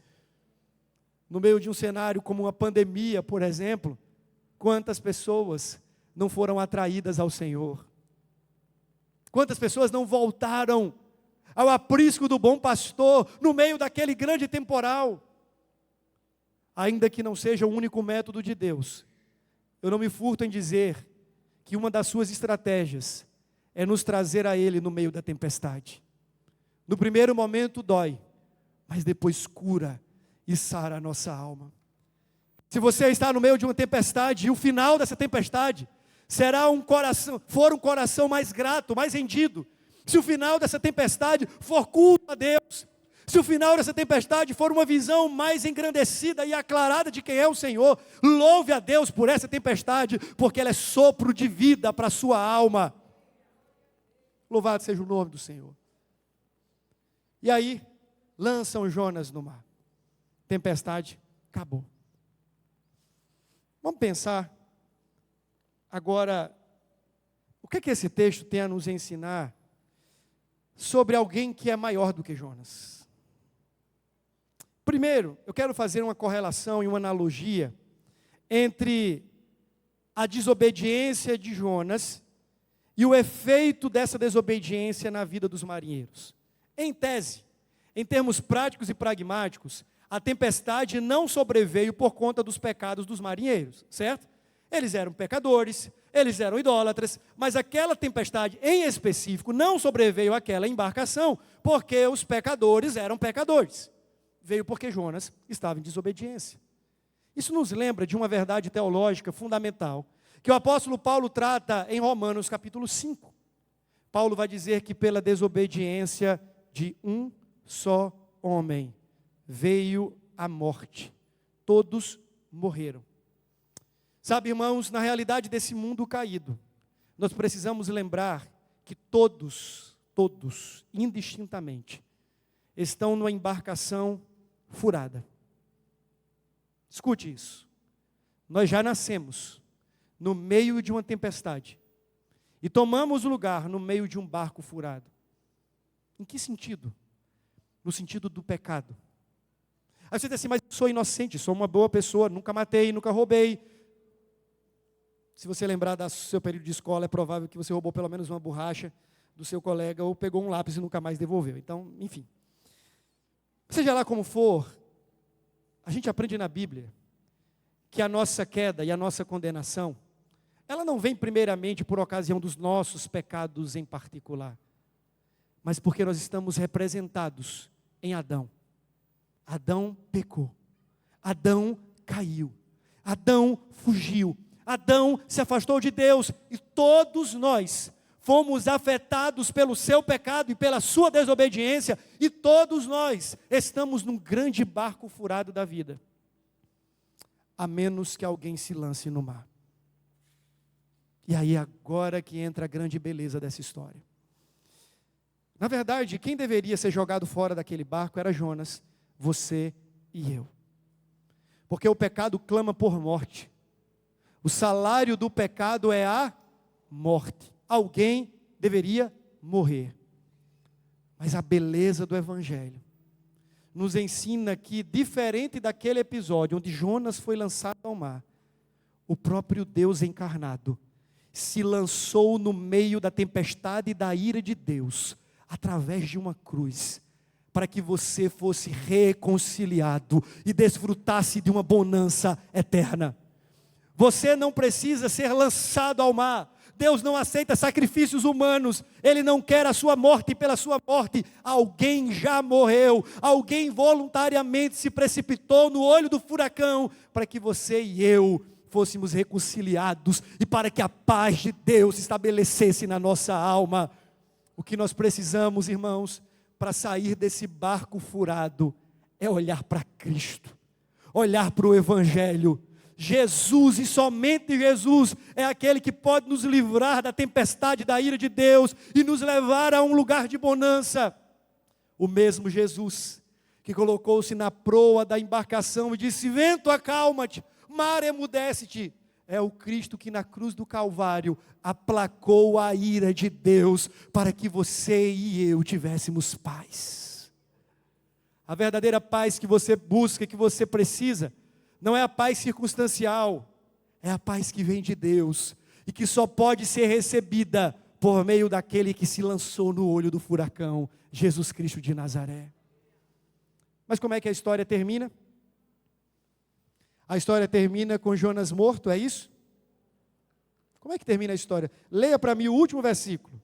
No meio de um cenário como uma pandemia, por exemplo, quantas pessoas não foram atraídas ao Senhor? Quantas pessoas não voltaram ao aprisco do bom pastor, no meio daquele grande temporal? Ainda que não seja o único método de Deus, eu não me furto em dizer que uma das suas estratégias é nos trazer a Ele no meio da tempestade. No primeiro momento dói, mas depois cura e sara a nossa alma. Se você está no meio de uma tempestade, e o final dessa tempestade for um coração mais grato, mais rendido, se o final dessa tempestade for culto a Deus, se o final dessa tempestade for uma visão mais engrandecida e aclarada de quem é o Senhor, louve a Deus por essa tempestade, porque ela é sopro de vida para a sua alma. Louvado seja o nome do Senhor. E aí, lançam Jonas no mar. Tempestade, acabou. Vamos pensar agora, o que esse texto tem a nos ensinar sobre alguém que é maior do que Jonas? Primeiro, eu quero fazer uma correlação e uma analogia entre a desobediência de Jonas e o efeito dessa desobediência na vida dos marinheiros. Em tese, em termos práticos e pragmáticos, a tempestade não sobreveio por conta dos pecados dos marinheiros, certo? Eles eram pecadores, eles eram idólatras, mas aquela tempestade em específico não sobreveio àquela embarcação, porque os pecadores eram pecadores. Veio porque Jonas estava em desobediência. Isso nos lembra de uma verdade teológica fundamental, que o apóstolo Paulo trata em Romanos capítulo 5. Paulo vai dizer que pela desobediência de um só homem veio a morte. Todos morreram. Sabe, irmãos, na realidade desse mundo caído, nós precisamos lembrar que todos, indistintamente, estão numa embarcação furada. Escute isso. Nós já nascemos no meio de uma tempestade e tomamos lugar no meio de um barco furado. Em que sentido? No sentido do pecado. Aí você diz assim, mas eu sou inocente, sou uma boa pessoa, nunca matei, nunca roubei. Se você lembrar do seu período de escola, é provável que você roubou pelo menos uma borracha do seu colega ou pegou um lápis e nunca mais devolveu. Então, enfim. Seja lá como for, a gente aprende na Bíblia que a nossa queda e a nossa condenação, ela não vem primeiramente por ocasião dos nossos pecados em particular, mas porque nós estamos representados em Adão. Adão pecou, Adão caiu, Adão fugiu, Adão se afastou de Deus e todos nós fomos afetados pelo seu pecado e pela sua desobediência e todos nós estamos num grande barco furado da vida, a menos que alguém se lance no mar. E aí agora que entra a grande beleza dessa história. Na verdade, quem deveria ser jogado fora daquele barco era Jonas, você e eu. Porque o pecado clama por morte. O salário do pecado é a morte. Alguém deveria morrer. Mas a beleza do Evangelho nos ensina que, diferente daquele episódio onde Jonas foi lançado ao mar, o próprio Deus encarnado se lançou no meio da tempestade e da ira de Deus, através de uma cruz, para que você fosse reconciliado e desfrutasse de uma bonança eterna. Você não precisa ser lançado ao mar. Deus não aceita sacrifícios humanos. Ele não quer a sua morte pela sua morte. Alguém já morreu. Alguém voluntariamente se precipitou no olho do furacão para que você e eu fôssemos reconciliados e para que a paz de Deus se estabelecesse na nossa alma. O que nós precisamos, irmãos, para sair desse barco furado é olhar para Cristo, olhar para o Evangelho. Jesus e somente Jesus é aquele que pode nos livrar da tempestade, da ira de Deus e nos levar a um lugar de bonança. O mesmo Jesus que colocou-se na proa da embarcação e disse: vento, acalma-te, mar, emudece-te. É o Cristo que na cruz do Calvário aplacou a ira de Deus para que você e eu tivéssemos paz. A verdadeira paz que você busca, que você precisa, não é a paz circunstancial, é a paz que vem de Deus e que só pode ser recebida por meio daquele que se lançou no olho do furacão, Jesus Cristo de Nazaré. Mas como é que a história termina? A história termina com Jonas morto, é isso? Como é que termina a história? Leia para mim o último versículo.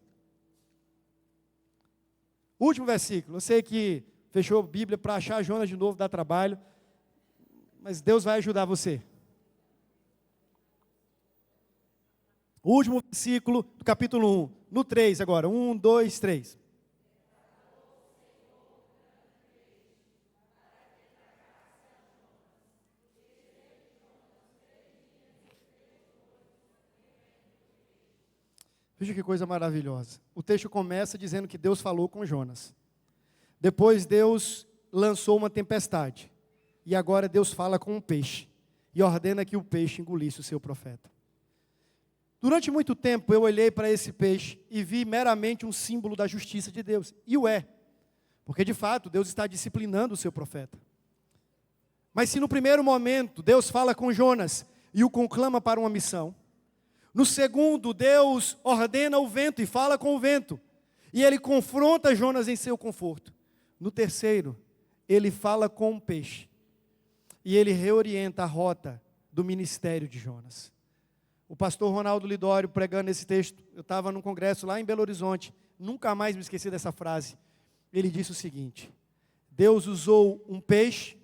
Último versículo. Eu sei que fechou a Bíblia para achar Jonas de novo, dá trabalho. Mas Deus vai ajudar você. O último versículo do capítulo 1. No 3 agora. 1, 2, 3. Veja que coisa maravilhosa. O texto começa dizendo que Deus falou com Jonas. Depois Deus lançou uma tempestade. E agora Deus fala com um peixe. E ordena que o peixe engolisse o seu profeta. Durante muito tempo eu olhei para esse peixe e vi meramente um símbolo da justiça de Deus. E o é. Porque de fato Deus está disciplinando o seu profeta. Mas se no primeiro momento Deus fala com Jonas e o conclama para uma missão, no segundo Deus ordena o vento e fala com o vento, e ele confronta Jonas em seu conforto. No terceiro, ele fala com um peixe, e ele reorienta a rota do ministério de Jonas. O pastor Ronaldo Lidório pregando esse texto, eu estava num congresso lá em Belo Horizonte, nunca mais me esqueci dessa frase. Ele disse o seguinte: Deus usou um peixe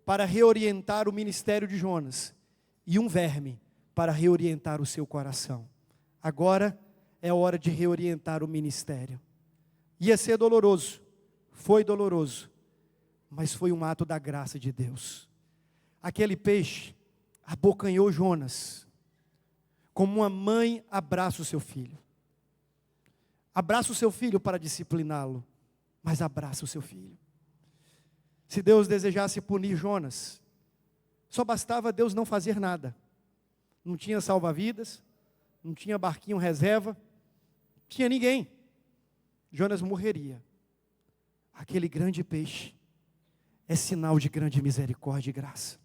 para reorientar o ministério de Jonas, e um verme para reorientar o seu coração. Agora é hora de reorientar o ministério. Ia ser doloroso, foi doloroso, mas foi um ato da graça de Deus. Aquele peixe abocanhou Jonas, como uma mãe abraça o seu filho. Abraça o seu filho para discipliná-lo, mas abraça o seu filho. Se Deus desejasse punir Jonas, só bastava Deus não fazer nada. Não tinha salva-vidas, não tinha barquinho reserva, não tinha ninguém. Jonas morreria. Aquele grande peixe é sinal de grande misericórdia e graça,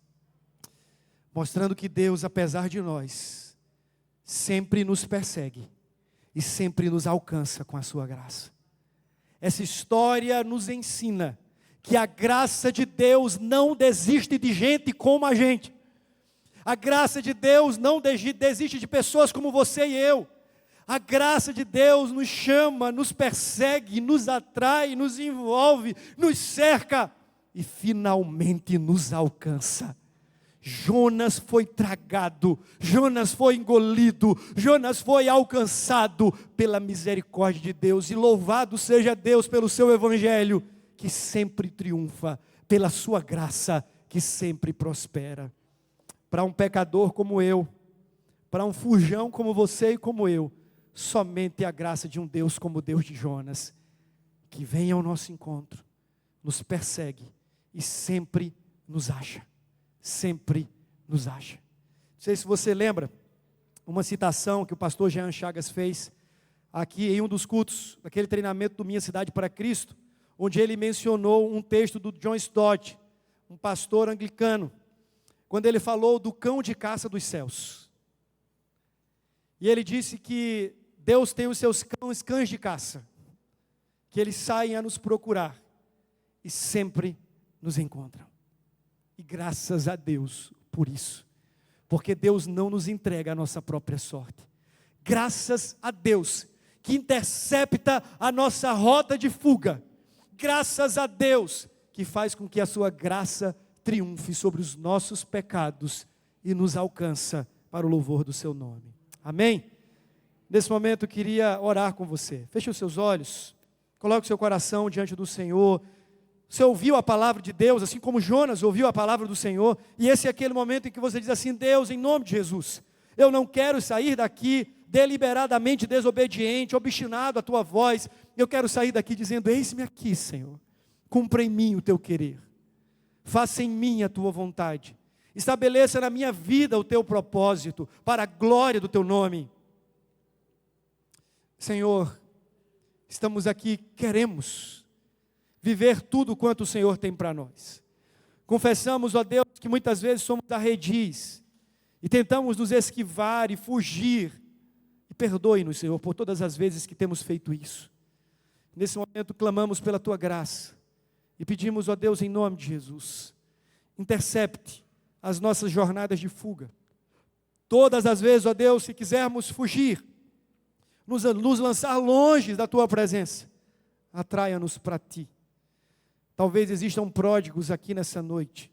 mostrando que Deus, apesar de nós, sempre nos persegue e sempre nos alcança com a sua graça. Essa história nos ensina que a graça de Deus não desiste de gente como a gente. A graça de Deus não desiste de pessoas como você e eu. A graça de Deus nos chama, nos persegue, nos atrai, nos envolve, nos cerca e finalmente nos alcança. Jonas foi tragado, Jonas foi engolido, Jonas foi alcançado pela misericórdia de Deus. E louvado seja Deus pelo seu evangelho, que sempre triunfa, pela sua graça, que sempre prospera. Para um pecador como eu, para um fujão como você e como eu, somente a graça de um Deus como o Deus de Jonas, que vem ao nosso encontro, nos persegue e sempre nos acha. Sempre nos acha. Não sei se você lembra, uma citação que o pastor Jean Chagas fez aqui em um dos cultos, daquele treinamento do Minha Cidade para Cristo, onde ele mencionou um texto do John Stott, um pastor anglicano, quando ele falou do cão de caça dos céus. E ele disse que Deus tem os seus cães de caça, que eles saem a nos procurar e sempre nos encontram. E graças a Deus por isso, porque Deus não nos entrega a nossa própria sorte. Graças a Deus que intercepta a nossa rota de fuga. Graças a Deus que faz com que a sua graça triunfe sobre os nossos pecados e nos alcança para o louvor do seu nome. Amém? Nesse momento eu queria orar com você. Feche os seus olhos, coloque o seu coração diante do Senhor. Você ouviu a palavra de Deus, assim como Jonas ouviu a palavra do Senhor, e esse é aquele momento em que você diz assim: Deus, em nome de Jesus, eu não quero sair daqui deliberadamente desobediente, obstinado à tua voz. Eu quero sair daqui dizendo: eis-me aqui, Senhor, cumpra em mim o teu querer, faça em mim a tua vontade, estabeleça na minha vida o teu propósito, para a glória do teu nome. Senhor, estamos aqui, queremos viver tudo quanto o Senhor tem para nós. Confessamos, ó Deus, que muitas vezes somos arredios e tentamos nos esquivar e fugir. E perdoe-nos, Senhor, por todas as vezes que temos feito isso. Nesse momento clamamos pela tua graça e pedimos, ó Deus, em nome de Jesus, intercepte as nossas jornadas de fuga. Todas as vezes, ó Deus, se quisermos fugir, nos lançar longe da tua presença, atraia-nos para ti. Talvez existam pródigos aqui nessa noite,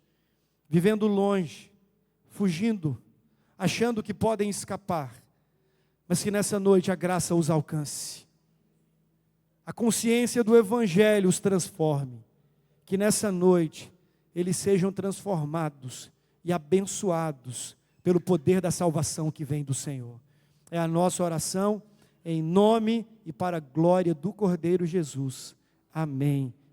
vivendo longe, fugindo, achando que podem escapar, mas que nessa noite a graça os alcance. A consciência do Evangelho os transforme, que nessa noite eles sejam transformados e abençoados pelo poder da salvação que vem do Senhor. É a nossa oração, em nome e para a glória do Cordeiro Jesus. Amém.